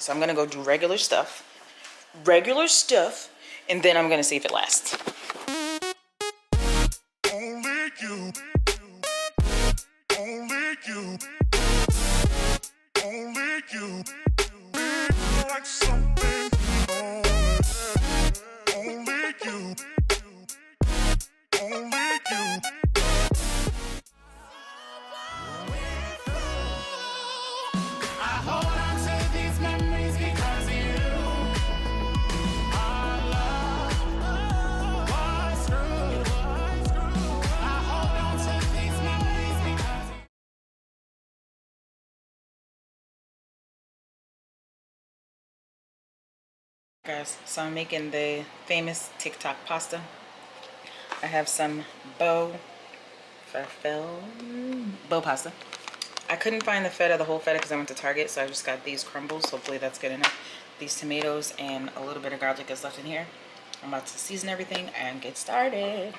So I'm gonna go do regular stuff, and then I'm gonna see if it lasts. Only you, only you, only you, like something only you, only you. Guys, so I'm making the famous Tik Tok pasta. I have some bow pasta. I couldn't find the feta, the whole feta, because I went to Target, so I just got these crumbles. Hopefully that's good enough. These tomatoes and a little bit of garlic is left in here. I'm about to season everything and get started.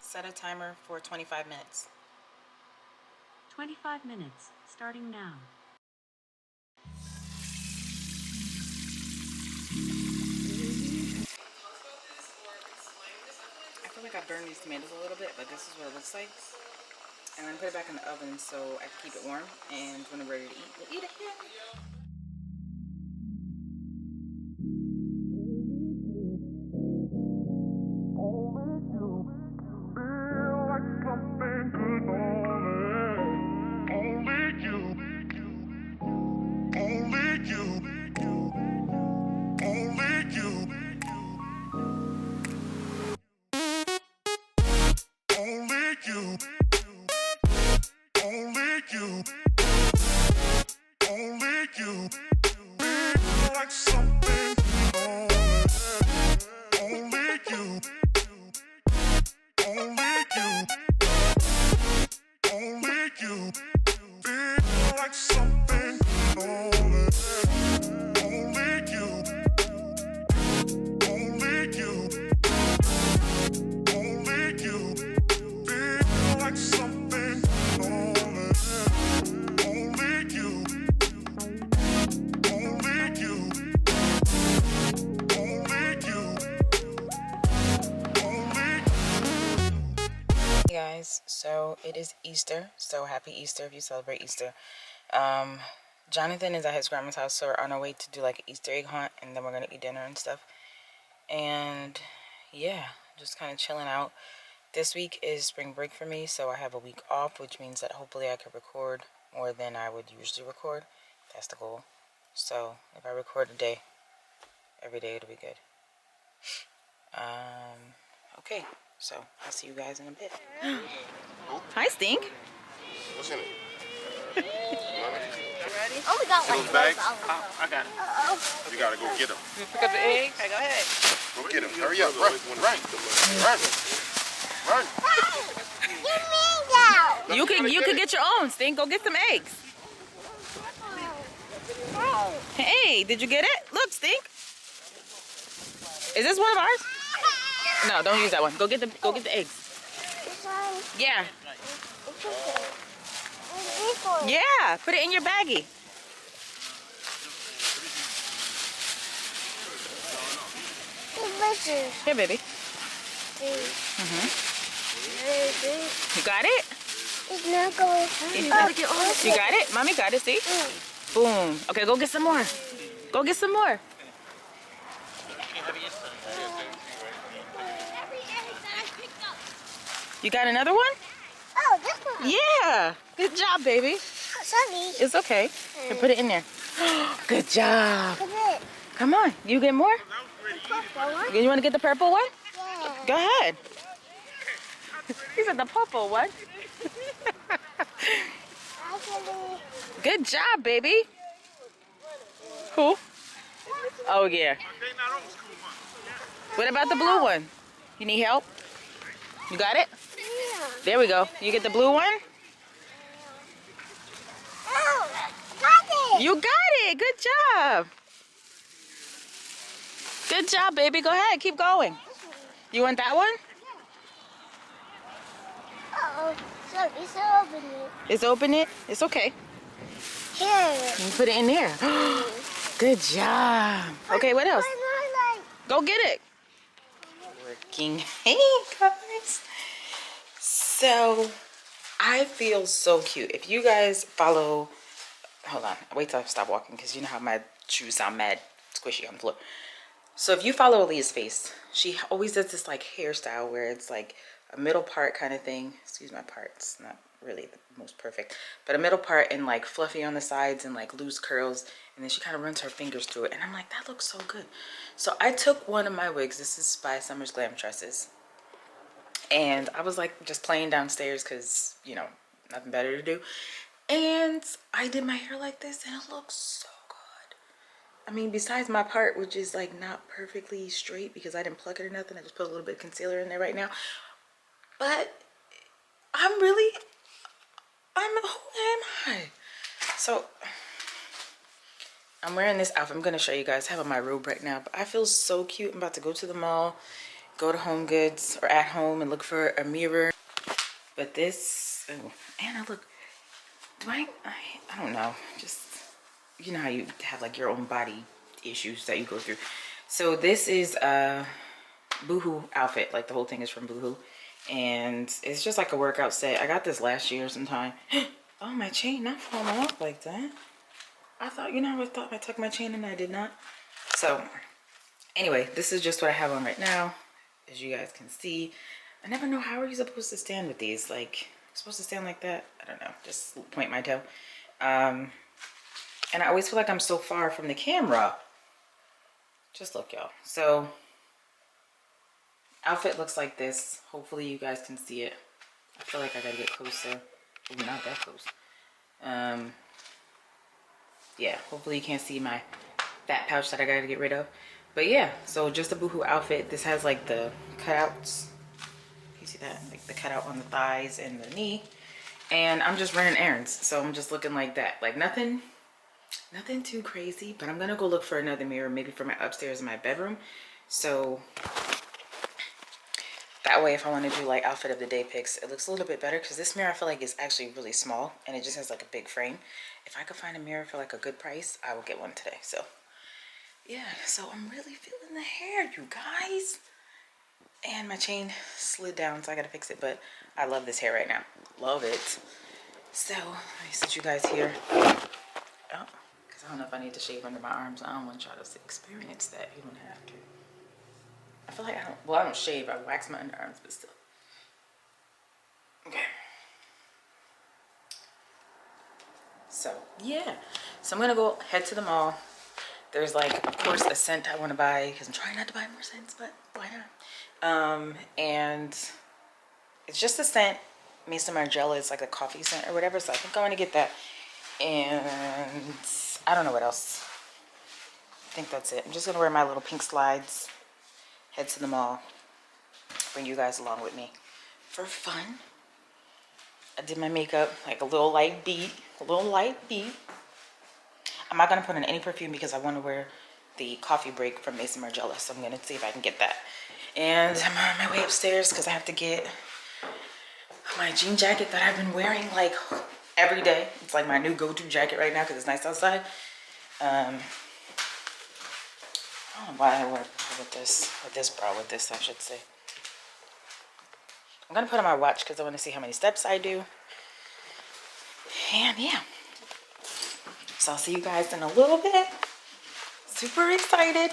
Set a timer for 25 minutes. 25 minutes, starting now. I feel like I burned these tomatoes a little bit, but this is what it looks like. And I'm gonna put it back in the oven so I can keep it warm, and when we're ready to eat, we'll eat it. Guys, so it is Easter, so happy Easter if you celebrate Easter. Jonathan is at his grandma's house, so we're on our way to do like an Easter egg hunt, and then we're gonna eat dinner and stuff. And yeah, just kind of chilling out. This week is spring break for me, so I have a week off, which means that hopefully I could record more than I would usually record. That's the goal. So if I record a day, every day it'll be good. Okay, so I'll see you guys in a bit. Hi, Stink. What's in it? Ready? Oh, we got those bags? I got it. You gotta go get them. You pick up the eggs? Okay, go ahead. Go get them. Hurry up. Run. Run. Run. Run. Give me that. You can get your own, Stink. Go get some eggs. Hey, did you get it? Look, Stink. Is this one of ours? No, don't use that one. Go get the eggs. Yeah. Yeah, put it in your baggie. Here, baby. You got it? It's not going. You got it? Mommy got it, see? Boom. Okay, go get some more. Go get some more. You got another one? Oh, this one. Yeah. Good job, baby. Sorry. It's okay. Here, put it in there. Good job. Look at it. Come on. You get more? Purple one. You want to get the purple one? Yeah. Go ahead. He said the purple one. Actually, Good job, baby. Who? Oh, yeah. What about the blue one? You need help? You got it? yeah. There we go. You get the blue one? Oh, got it. You got it. Good job. Good job, baby. Go ahead. Keep going. You want that one? Uh-oh. Sorry, it's open it. It's open it? It's okay. Here. You can put it in there. Good job. Okay, what else? Go get it. Working. Hey, guys. So, I feel so cute. If you guys follow... Hold on. Wait till I stop walking because you know how my shoes sound mad squishy on the floor. So, if you follow Aaliyah's face, she always does this, like, hairstyle where it's, like, a middle part kind of thing. Excuse my parts. Not really the most perfect. But a middle part and, like, fluffy on the sides and, like, loose curls. And then she kind of runs her fingers through it. And I'm like, that looks so good. So I took one of my wigs. This is by Summer's Glam Tresses. And I was like just playing downstairs because, you know, nothing better to do. And I did my hair like this and it looks so good. I mean, besides my part, which is like not perfectly straight because I didn't pluck it or nothing. I just put a little bit of concealer in there right now. But who am I? So... I'm wearing this outfit. I'm going to show you guys. I have on my robe right now. But I feel so cute. I'm about to go to the mall, go to Home Goods or At Home and look for a mirror. But this... Oh, and I look... I don't know. Just... You know how you have like your own body issues that you go through. So this is a Boohoo outfit. Like the whole thing is from Boohoo. And it's just like a workout set. I got this last year sometime. Oh, my chain not falling off like that. I thought, you know, I thought I tucked my chain in, I did not. So, anyway, this is just what I have on right now. As you guys can see. I never know, how are you supposed to stand with these? Like, I'm supposed to stand like that? I don't know. Just point my toe. And I always feel like I'm so far from the camera. Just look, y'all. So, outfit looks like this. Hopefully you guys can see it. I feel like I gotta get closer. Ooh, not that close. Yeah, hopefully you can't see my fat pouch that I gotta get rid of. But yeah, so just a Boohoo outfit. This has like the cutouts. You see that? Like the cutout on the thighs and the knee. And I'm just running errands. So I'm just looking like that. Like nothing too crazy. But I'm gonna go look for another mirror, maybe for my upstairs in my bedroom. So that way if I want to do like outfit of the day pics, it looks a little bit better. Because this mirror I feel like is actually really small. And it just has like a big frame. If I could find a mirror for like a good price, I will get one today. So yeah, so I'm really feeling the hair, you guys. And my chain slid down, so I gotta fix it. But I love this hair right now. Love it. So let me sit you guys here. Oh, because I don't know if I need to shave under my arms. I don't want y'all to experience that. You don't have to. I feel like I don't shave. I wax my underarms, but still. Okay. So yeah, so I'm gonna go head to the mall. There's like, of course, a scent I want to buy because I'm trying not to buy more scents, but why not? And it's just a scent. Misa Margiela is like a coffee scent or whatever, so I think I want to get that. And I don't know what else. I think that's it. I'm just gonna wear my little pink slides, head to the mall, bring you guys along with me for fun. I did my makeup like a little light beat, I'm not gonna put in any perfume because I want to wear the coffee break from Mason Margiela, so I'm gonna see if I can get that. And I'm on my way upstairs because I have to get my jean jacket that I've been wearing like every day. It's like my new go-to jacket right now because it's nice outside. I don't know why I wear with this, I should say. I'm gonna put on my watch because I want to see how many steps I do. And yeah, so I'll see you guys in a little bit. Super excited.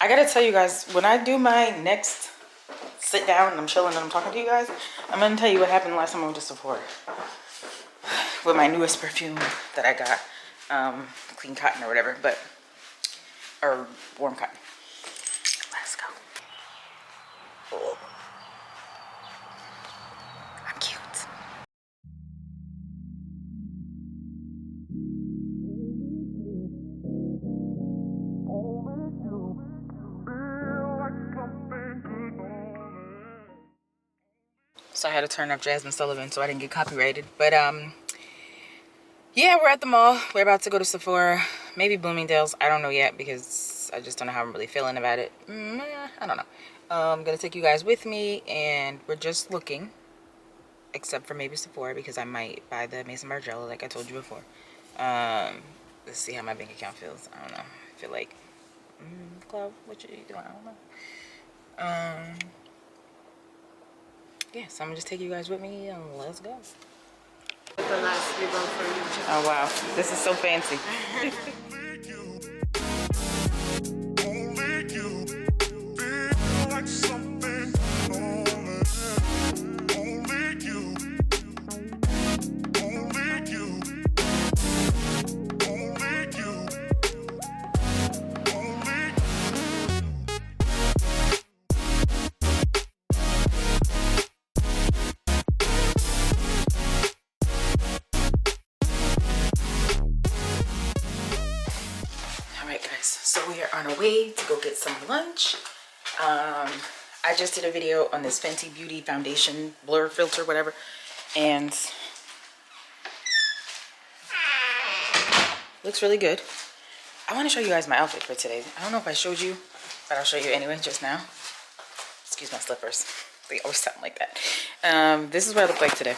I gotta tell you guys, when I do my next sit down and I'm chilling and I'm talking to you guys, I'm gonna tell you what happened last time I went to Sephora with my newest perfume that I got, clean cotton or whatever, or warm cotton. Let's go. Oh, I'm cute. So I had to turn up Jasmine Sullivan so I didn't get copyrighted. But yeah, we're at the mall. We're about to go to Sephora, maybe Bloomingdale's. I don't know yet because I just don't know how I'm really feeling about it. I don't know. I'm gonna take you guys with me, and we're just looking, except for maybe Sephora because I might buy the Mason Margiela like I told you before. Let's see how my bank account feels. I don't know. I feel like, Cloud, what you doing? I don't know. Yeah, so I'm gonna just take you guys with me and let's go. The last ribbon for you. Oh wow, this is so fancy. Alright guys, so we are on our way to go get some lunch. I just did a video on this Fenty Beauty foundation blur filter, whatever, and looks really good. I want to show you guys my outfit for today. I don't know if I showed you, but I'll show you anyway just now. Excuse my slippers. They always sound like that. This is what I look like today.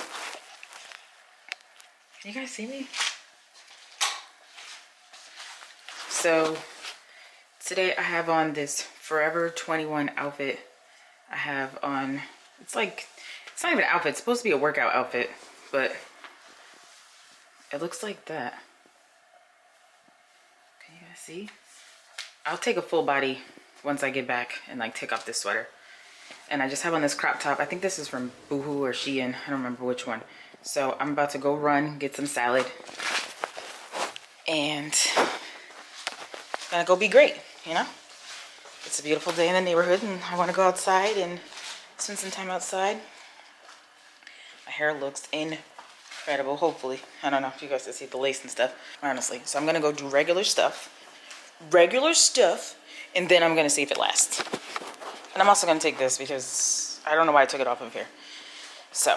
Can you guys see me? So today I have on this Forever 21 outfit. I have on, it's not even an outfit, it's supposed to be a workout outfit, but it looks like that. Can you guys see? I'll take a full body once I get back and like take off this sweater. And I just have on this crop top. I think this is from Boohoo or Shein. I don't remember which one. So I'm about to go run, get some salad, and it's gonna go be great, you know? It's a beautiful day in the neighborhood and I wanna go outside and spend some time outside. My hair looks incredible, hopefully. I don't know if you guys can see the lace and stuff, honestly. So I'm gonna go do regular stuff, and then I'm gonna see if it lasts. And I'm also gonna take this because I don't know why I took it off of here. So,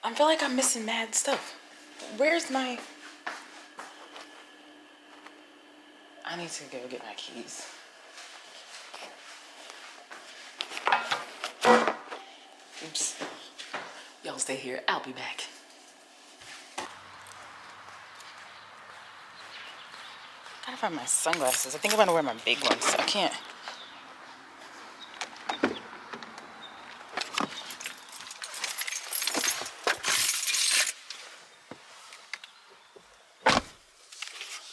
I feel like I'm missing mad stuff. Where's my... I need to go get my keys. Oops. Y'all stay here. I'll be back. Gotta find my sunglasses. I think I'm gonna wear my big ones. I can't.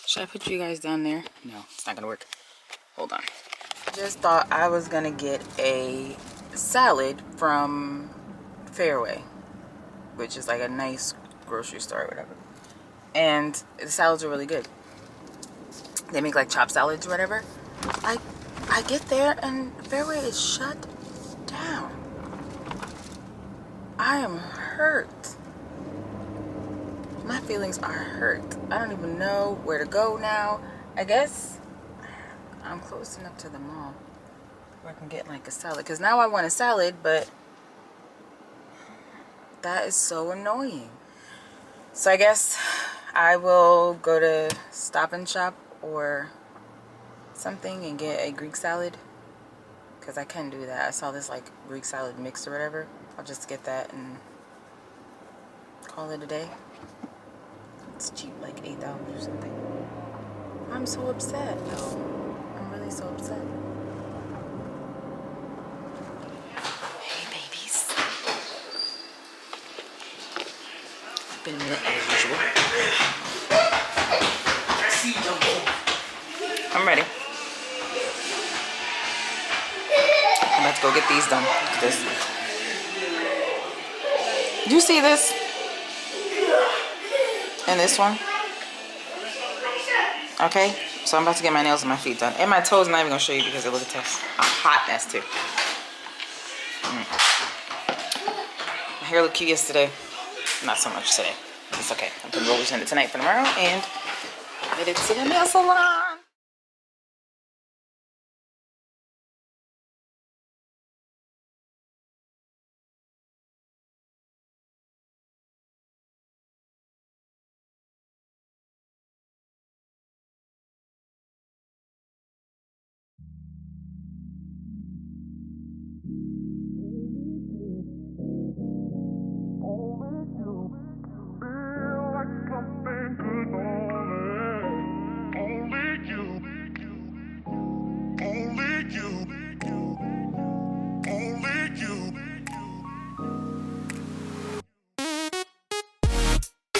Should I put you guys down there? No, it's not gonna work. Hold on. Just thought I was gonna get a salad from Fairway, which is like a nice grocery store or whatever. And the salads are really good. They make like chopped salads or whatever. I get there and Fairway is shut down. I am hurt. My feelings are hurt. I don't even know where to go now. I guess I'm close enough to the mall where I can get like a salad. Because now I want a salad, but That is so annoying. So I guess I will go to Stop and Shop or something and get a Greek salad, because I can do that. I saw this like Greek salad mix or whatever. I'll just get that and call it a day. It's cheap, like $8 or something. I'm so upset though. I'm really so upset. Hey babies. Been a minute as usual. I'm ready. I'm about to go get these done. Look at this. Do you see this? And this one? Okay, so I'm about to get my nails and my feet done. And my toes, I'm not even gonna show you because it looks a hot mess too. My hair looked cute yesterday. Not so much today. It's okay. I'm gonna go send it tonight for tomorrow and get it to the nail salon.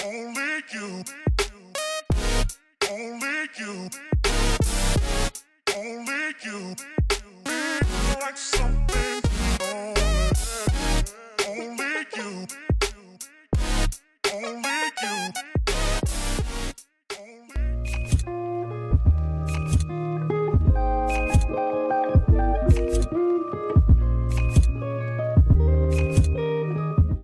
Only you.